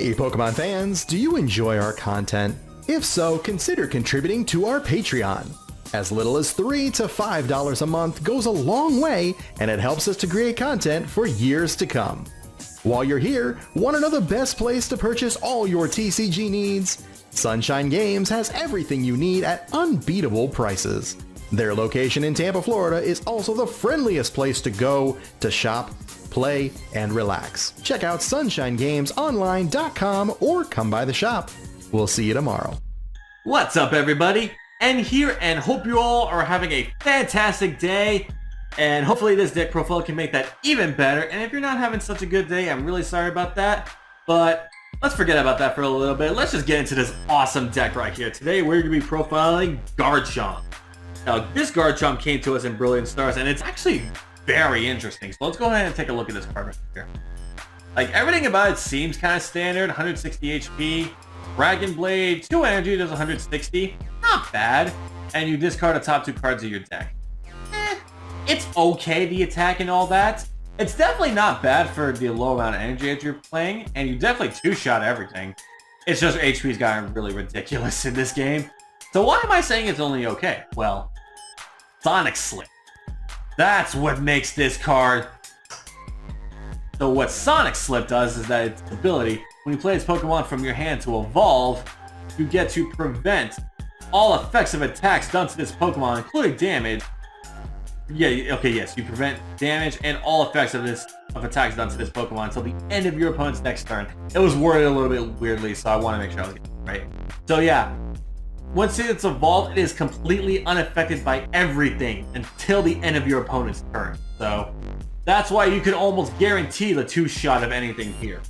Hey Pokemon fans, do you enjoy our content? If so, consider contributing to our Patreon. As little as $3 to $5 a month goes a long way, and it helps us to create content for years to come. While you're here, want to know the best place to purchase all your TCG needs? Sunshine Games has everything you need at unbeatable prices. Their location in Tampa, Florida is also the friendliest place to go to shop, play, and relax. Check out sunshinegamesonline.com or come by the shop. We'll see you tomorrow. What's up, everybody? And here, and hope you all are having a fantastic day, and hopefully this deck profile can make that even better. And if you're not having such a good day, I'm really sorry about that, but let's forget about that for a little bit. Let's just get into this awesome deck right here. Today we're going to be profiling Garchomp. Now, this Garchomp came to us in Brilliant Stars, and it's actually very interesting. So let's go ahead and take a look at this card right here. Like, everything about it seems kind of standard. 160 HP, Dragon Blade, 2 energy, does 160. Not bad. And you discard the top 2 cards of your deck. It's okay, the attack and all that. It's definitely not bad for the low amount of energy that you're playing, and you definitely 2-shot everything. It's just HP's gotten really ridiculous in this game. So why am I saying it's only okay? Well, Sonic Slip. That's what makes this card. So what Sonic Slip does is that its ability, when you play this Pokemon from your hand to evolve, you get to prevent all effects of attacks done to this Pokemon, including damage. Yeah, okay, yes, you prevent damage and all effects of attacks done to this Pokemon until the end of your opponent's next turn. It was worded a little bit weirdly, so I want to make sure I was getting it right. So yeah, once it's evolved, it is completely unaffected by everything until the end of your opponent's turn. So that's why you can almost guarantee the 2-shot of anything here.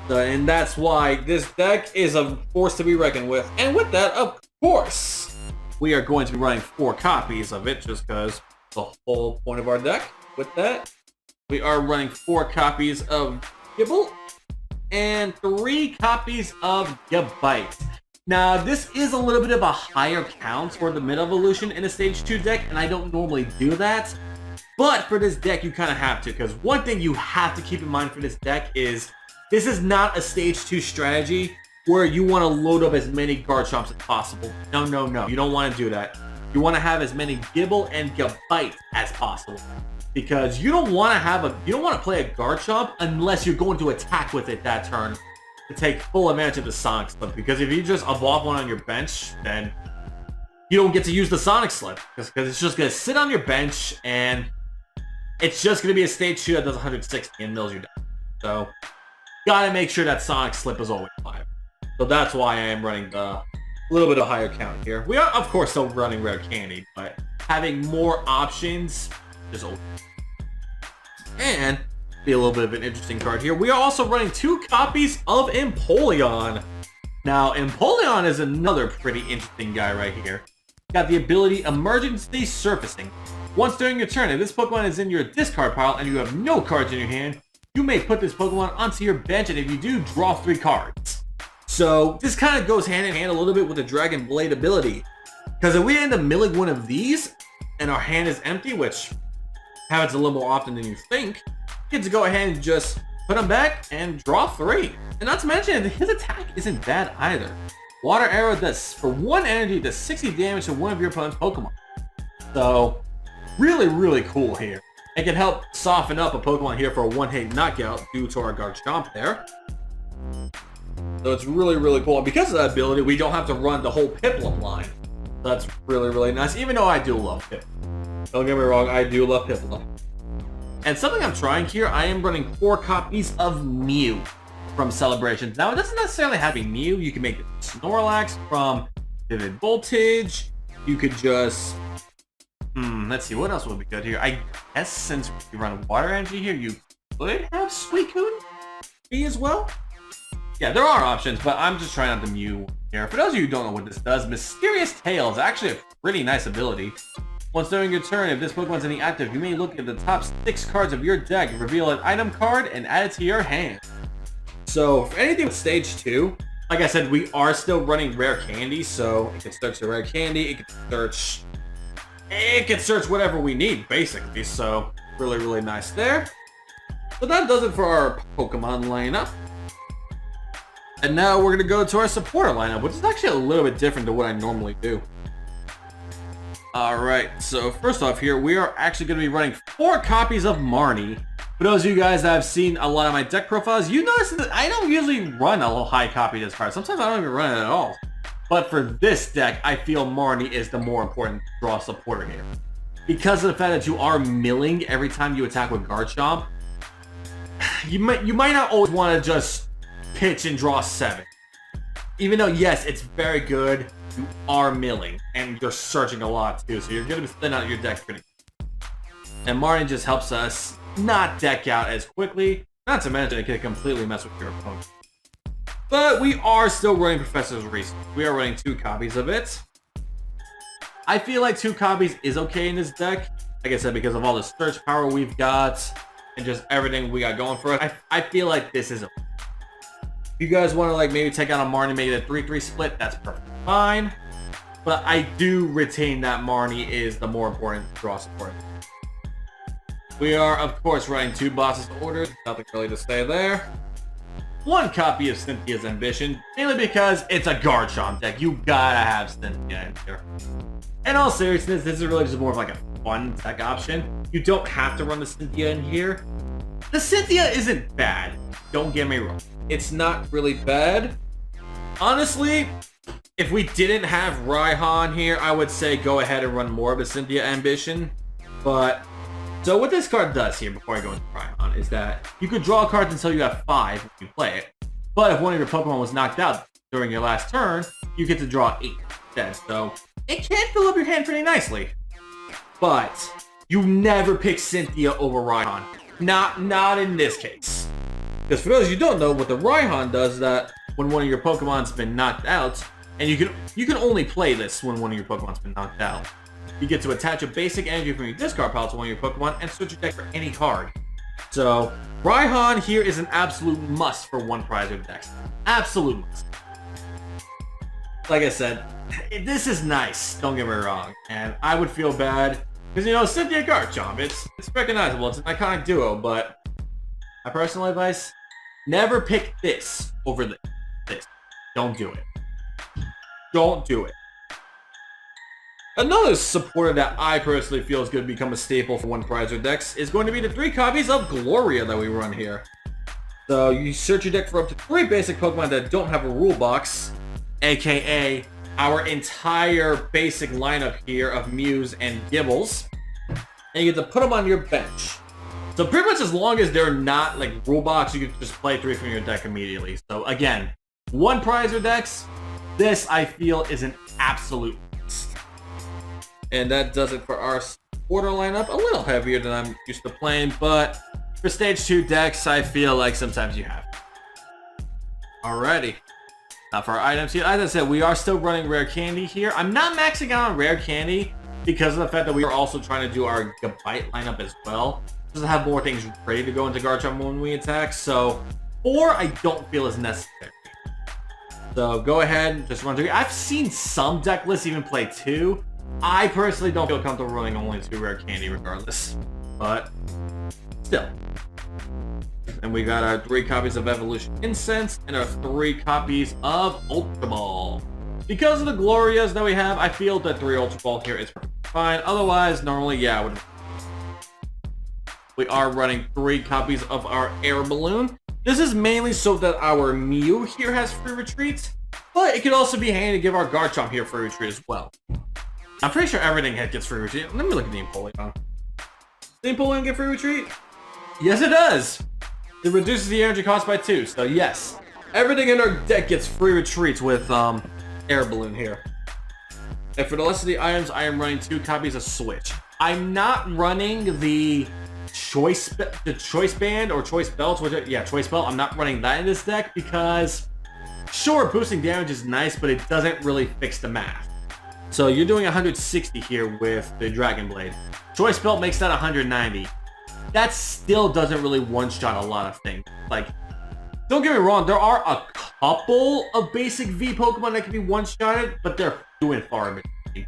And that's why this deck is a force to be reckoned with. And with that, of course, we are going to be running 4 copies of it, just because the whole point of our deck. With that, we are running 4 copies of Gibble and 3 copies of Gabite. Now, this is a little bit of a higher count for the mid-evolution in a Stage 2 deck, and I don't normally do that. But for this deck, you kind of have to, because one thing you have to keep in mind for this deck is this is not a Stage 2 strategy where you want to load up as many Garchomps as possible. No, no, no. You don't want to do that. You want to have as many Gibble and Gabite as possible. Because you don't want to play a Garchomp unless you're going to attack with it that turn to take full advantage of the Sonic Slip. Because if you just evolve one on your bench, then you don't get to use the Sonic Slip. Because it's just going to sit on your bench, and it's just going to be a Stage 2 that does 160 and mills you down. So, gotta make sure that Sonic Slip is always 5. So that's why I am running a little bit of a higher count here. We are, of course, still running Rare Candy, but having more options is over. And be a little bit of an interesting card here. We are also running 2 copies of Empoleon. Now, Empoleon is another pretty interesting guy right here. Got the ability Emergency Surfacing. Once during your turn, if this Pokemon is in your discard pile and you have no cards in your hand, you may put this Pokemon onto your bench, and if you do, draw 3 cards. So this kind of goes hand in hand a little bit with the Dragon Blade ability. Because if we end up milling one of these, and our hand is empty, which happens a little more often than you think, you get to go ahead and just put them back and draw 3. And not to mention, his attack isn't bad either. Water Arrow does, for 1 energy, does 60 damage to one of your opponent's Pokemon. So, really, really cool here. It can help soften up a Pokemon here for a 1-hit knockout due to our Garchomp there. So it's really, really cool. And because of that ability, we don't have to run the whole Piplup line. That's really, really nice, even though I do love Piplup. Don't get me wrong, I do love Piplup. And something I'm trying here, I am running 4 copies of Mew from Celebrations. Now, it doesn't necessarily have to be Mew. You can make it Snorlax from Vivid Voltage. You could just... let's see, what else would be good here? I guess since you run Water Energy here, you could have Suicune be as well? Yeah, there are options, but I'm just trying out the Mew here. For those of you who don't know what this does, Mysterious Tail is actually a pretty nice ability. Once during your turn, if this Pokemon's in the active, you may look at the top 6 cards of your deck, reveal an item card, and add it to your hand. So, for anything with Stage 2, like I said, we are still running Rare Candy, so it can search the Rare Candy, it can search whatever we need, basically. So, really, really nice there. So that does it for our Pokemon lineup. And now we're going to go to our supporter lineup, which is actually a little bit different than what I normally do. Alright, so first off here, we are actually going to be running 4 copies of Marnie. For those of you guys that have seen a lot of my deck profiles, you notice that I don't usually run a little high copy of this card. Sometimes I don't even run it at all. But for this deck, I feel Marnie is the more important draw supporter here. Because of the fact that you are milling every time you attack with Garchomp, you might not always want to just pitch and draw 7. Even though, yes, it's very good, you are milling, and you're searching a lot too, so you're going to be thin out your deck pretty quick. And Marnie just helps us not deck out as quickly, not to mention it can completely mess with your opponent. But we are still running Professor's Research. We are running 2 copies of it. I feel like 2 copies is okay in this deck. Like I said, because of all the search power we've got and just everything we got going for us, I feel like this is okay. If you guys want to like maybe take out a Marnie, make it a 3-3 split, that's perfectly fine. But I do retain that Marnie is the more important draw support. We are, of course, running 2 bosses orders. Nothing really to say there. 1 copy of Cynthia's Ambition, mainly because it's a Garchomp deck. You gotta have Cynthia in here. In all seriousness, this is really just more of like a fun deck option. You don't have to run the Cynthia in here. The Cynthia isn't bad. Don't get me wrong. It's not really bad. Honestly, if we didn't have Raihan here, I would say go ahead and run more of the Cynthia Ambition. But, so what this card does here, before I go into Raihan, is that you could draw cards until you have 5 if you play it. But if one of your Pokemon was knocked out during your last turn, you get to draw 8 instead. So, it can fill up your hand pretty nicely. But, you never pick Cynthia over Raihan. Not in this case. Because for those of you who don't know, what the Raihan does is that when one of your Pokemon's been knocked out, and you can only play this when one of your Pokemon's been knocked out, you get to attach a basic energy from your discard pile to one of your Pokemon and switch your deck for any card. So, Raihan here is an absolute must for one prize of decks. Absolute must. Like I said, this is nice, don't get me wrong. And I would feel bad, because you know, Cynthia Garchomp, it's recognizable, it's an iconic duo, but my personal advice, never pick this over this. Don't do it. Don't do it. Another supporter that I personally feel is going to become a staple for one prize or decks is going to be the 3 copies of Gloria that we run here. So you search your deck for up to 3 basic Pokemon that don't have a rule box, aka our entire basic lineup here of Mews and Gibbles, and you get to put them on your bench. So pretty much as long as they're not like rule box, you can just play 3 from your deck immediately. So again, one prize or decks, this I feel is an absolute must. And that does it for our supporter lineup. A little heavier than I'm used to playing, but for stage 2 decks, I feel like sometimes you have. Alrighty. Now for our items here, as I said, we are still running rare candy here. I'm not maxing out on rare candy because of the fact that we are also trying to do our Buckwheat lineup as well. Just to have more things ready to go into Garchomp when we attack. So 4 I don't feel is necessary. So go ahead and just run through. I've seen some deck lists even play 2. I personally don't feel comfortable running only 2 rare candy regardless. But still. And we got our 3 copies of Evolution Incense and our 3 copies of Ultra Ball. Because of the Glorias that we have, I feel that 3 Ultra Ball here is fine. Otherwise, normally, yeah, I would. We are running 3 copies of our Air Balloon. This is mainly so that our Mew here has free retreats, but it could also be handy to give our Garchomp here free retreat as well. I'm pretty sure everything gets free retreat. Let me look at the Empoleon. Does the Empoleon get free retreat? Yes, it does. It reduces the energy cost by 2, so yes. Everything in our deck gets free retreats with Air Balloon here. And for the rest of the items, I am running 2 copies of Switch. I'm not running the Choice Band or Choice Belt, Choice Belt. I'm not running that in this deck because, sure, boosting damage is nice, but it doesn't really fix the math. So you're doing 160 here with the Dragon Blade. Choice Belt makes that 190. That still doesn't really one-shot a lot of things. Like, don't get me wrong, there are a couple of basic V Pokemon that can be one-shotted, but they're few and far between.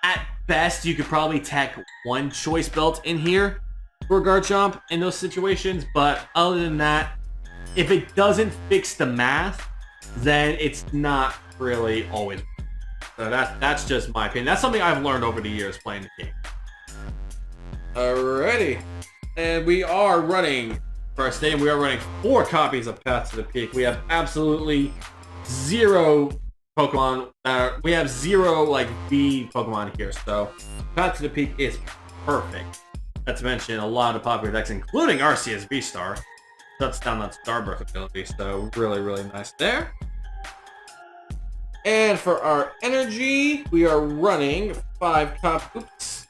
At best, you could probably tack 1 Choice Belt in here for Garchomp in those situations, but other than that, if it doesn't fix the math, then it's not really always. So that's just my opinion. That's something I've learned over the years playing the game. Alrighty. And we are running, for our stadium, we are running 4 copies of Path to the Peak. We have absolutely 0 Pokemon. We have 0 like V Pokemon here. So Path to the Peak is perfect. Not to mention a lot of popular decks, including Arceus V-Star. Shuts down that Starburst ability. So really, really nice there. And for our energy, we are running 5 oops.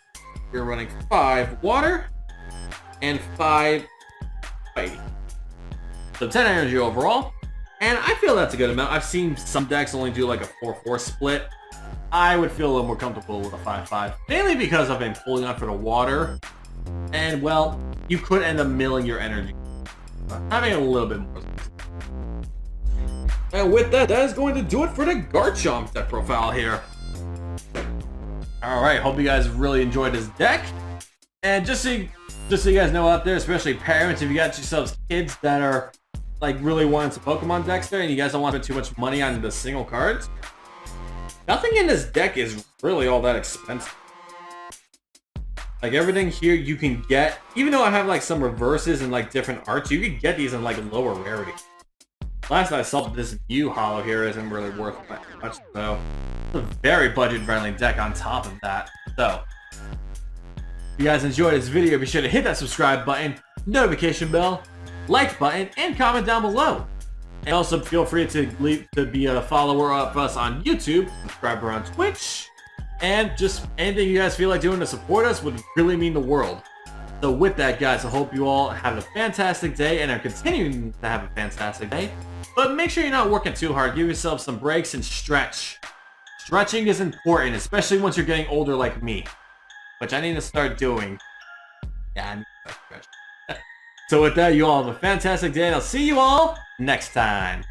We're running 5 water and 5 fighting. So 10 energy overall. And I feel that's a good amount. I've seen some decks only do like a 4-4 split. I would feel a little more comfortable with a 5-5. Mainly because I've been pulling on for the water. And well, you could end up milling your energy. Having a little bit more. And with that, that is going to do it for the Garchomp deck profile here. Alright, hope you guys really enjoyed this deck. And just so you guys know out there, especially parents, if you got yourselves kids that are like really wanting some Pokemon decks there and you guys don't want to spend too much money on the single cards, nothing in this deck is really all that expensive. Like everything here you can get, even though I have like some reverses and like different arts, you can get these in like lower rarity. Last I saw, this Mew Hollow here isn't really worth much, so it's a very budget-friendly deck on top of that. So, if you guys enjoyed this video, be sure to hit that subscribe button, notification bell, like button, and comment down below. And also feel free to be a follower of us on YouTube, subscriber on Twitch, and just anything you guys feel like doing to support us would really mean the world. So with that, guys, I hope you all have a fantastic day and are continuing to have a fantastic day. But make sure you're not working too hard. Give yourself some breaks and stretch. Stretching is important, especially once you're getting older like me, which I need to start doing. Yeah, I need to start stretching. So with that, you all have a fantastic day, and I'll see you all next time.